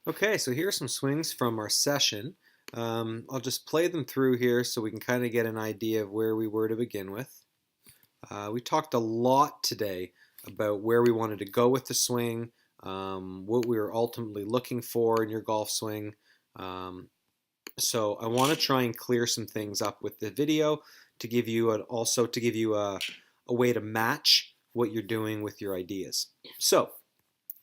Okay, so here are some swings from our session. I'll just play them through here so we can kind of get an idea of where we were to begin with. We talked a lot today about where we wanted to go with the swing, what we were ultimately looking for in your golf swing. So I want to try and clear some things up with the video to give you also to give you a way to match what you're doing with your ideas. So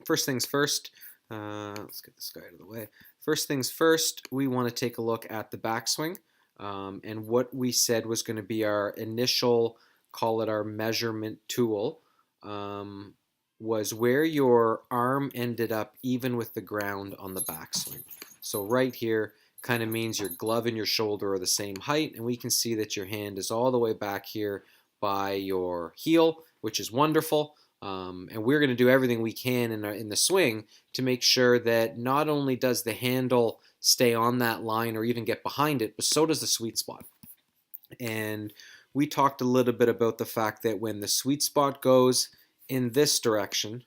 first things first, let's get this guy out of the way. First things first, we want to take a look at the backswing and what we said was going to be our initial, call it our measurement tool, was where your arm ended up even with the ground on the backswing. So right here kind of means your glove and your shoulder are the same height, and we can see that your hand is all the way back here by your heel, which is wonderful. And we're going to do everything we can in the swing to make sure that not only does the handle stay on that line or even get behind it, but so does the sweet spot. And we talked a little bit about the fact that when the sweet spot goes in this direction,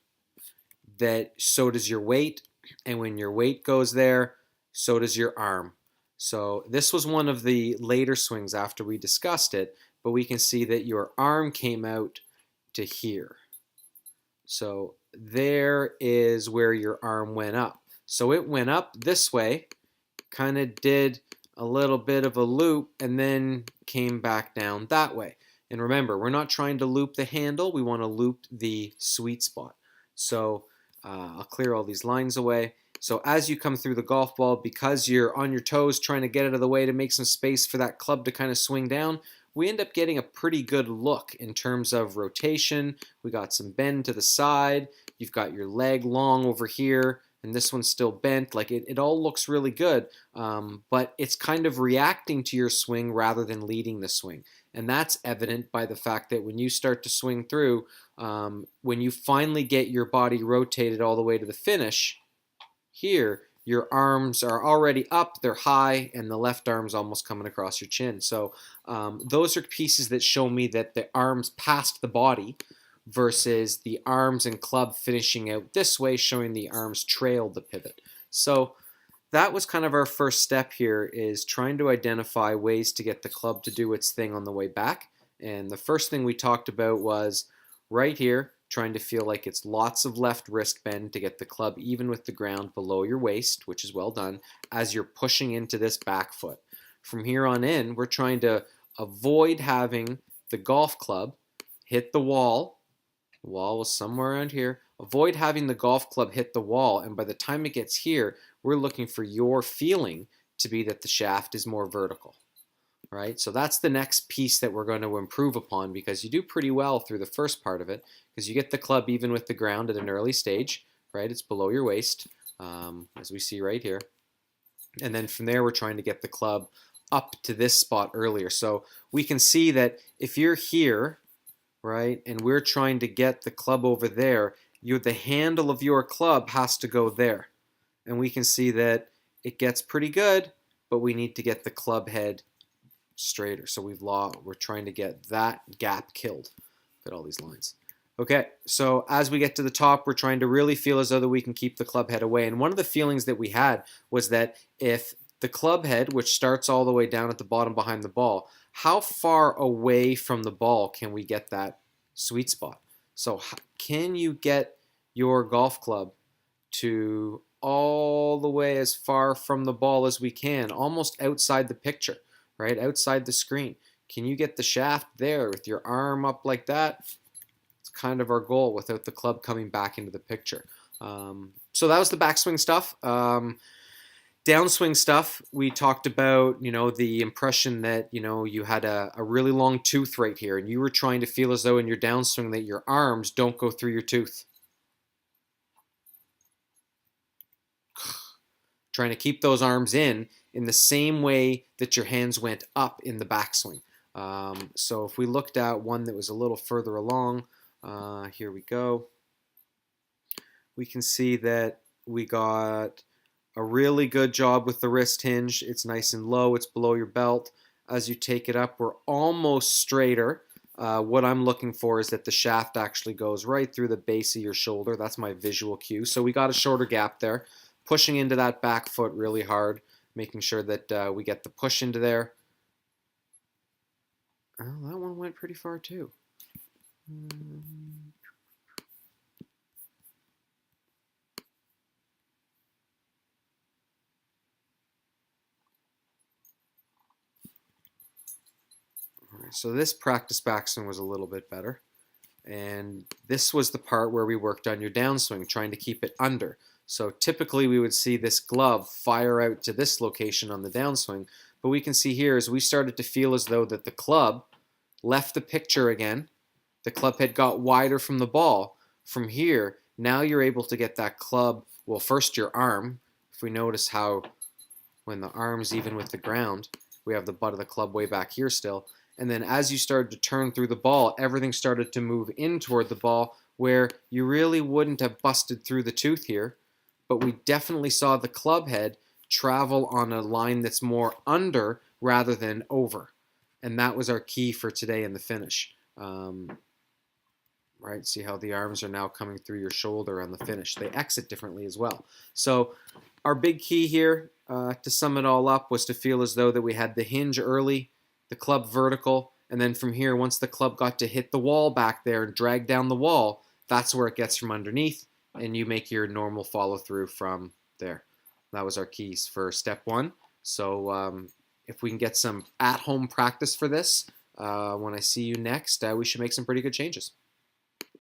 that so does your weight, and when your weight goes there, so does your arm. So this was one of the later swings after we discussed it, but we can see that your arm came out to here. So there is where your arm went up. So it went up this way, kind of did a little bit of a loop, and then came back down that way. And remember, we're not trying to loop the handle, we want to loop the sweet spot. So I'll clear all these lines away. So as you come through the golf ball, because you're on your toes trying to get out of the way to make some space for that club to kind of swing down, we end up getting a pretty good look in terms of rotation. We got some bend to the side. You've got your leg long over here, and this one's still bent. Like it all looks really good, but it's kind of reacting to your swing rather than leading the swing. And that's evident by the fact that when you start to swing through, when you finally get your body rotated all the way to the finish, here, your arms are already up, they're high, and the left arm's almost coming across your chin. So those are pieces that show me that the arms passed the body versus the arms and club finishing out this way, showing the arms trailed the pivot. So that was kind of our first step here, is trying to identify ways to get the club to do its thing on the way back. And the first thing we talked about was right here, trying to feel like it's lots of left wrist bend to get the club even with the ground below your waist, which is well done, as you're pushing into this back foot. From here on in, we're trying to avoid having the golf club hit the wall. The wall was somewhere around here. Avoid having the golf club hit the wall, and by the time it gets here, we're looking for your feeling to be that the shaft is more vertical. Right? So that's the next piece that we're going to improve upon, because you do pretty well through the first part of it, because you get the club even with the ground at an early stage, right? It's below your waist, as we see right here. And then from there, we're trying to get the club up to this spot earlier. So we can see that if you're here, right, and we're trying to get the club over there, the handle of your club has to go there. And we can see that it gets pretty good, but we need to get the club head straighter. So we're trying to get that gap killed. Look at all these lines. Okay, so as we get to the top, we're trying to really feel as though we can keep the club head away. And one of the feelings that we had was that if the club head, which starts all the way down at the bottom behind the ball, how far away from the ball can we get that sweet spot? So can you get your golf club to all the way as far from the ball as we can, almost outside the picture, right, outside the screen? Can you get the shaft there with your arm up like that? It's kind of our goal without the club coming back into the picture. So that was the backswing stuff. Downswing stuff, we talked about, the impression that, you had a really long tooth right here, and you were trying to feel as though in your downswing that your arms don't go through your tooth. Trying to keep those arms in the same way that your hands went up in the backswing. So if we looked at one that was a little further along, here we go. We can see that we got a really good job with the wrist hinge. It's nice and low. It's below your belt. As you take it up, we're almost straighter. What I'm looking for is that the shaft actually goes right through the base of your shoulder. That's my visual cue. So we got a shorter gap there. pushing into that back foot really hard, making sure that we get the push into there. Oh, that one went pretty far too. Alright, so this practice backswing was a little bit better. And this was the part where we worked on your downswing, trying to keep it under. So typically we would see this glove fire out to this location on the downswing, but we can see here as we started to feel as though that the club left the picture again, the club head got wider from the ball. From here, now you're able to get that club, well, first your arm. If we notice how when the arm's even with the ground, we have the butt of the club way back here still. And then as you started to turn through the ball, everything started to move in toward the ball where you really wouldn't have busted through the tooth here. But we definitely saw the club head travel on a line that's more under rather than over. And that was our key for today in the finish. Right, see how the arms are now coming through your shoulder on the finish. They exit differently as well. So our big key here, to sum it all up, was to feel as though that we had the hinge early, the club vertical, and then from here, once the club got to hit the wall back there and drag down the wall, that's where it gets from underneath, and you make your normal follow through from there. That was our keys for step one. So if we can get some at-home practice for this, when I see you next, we should make some pretty good changes.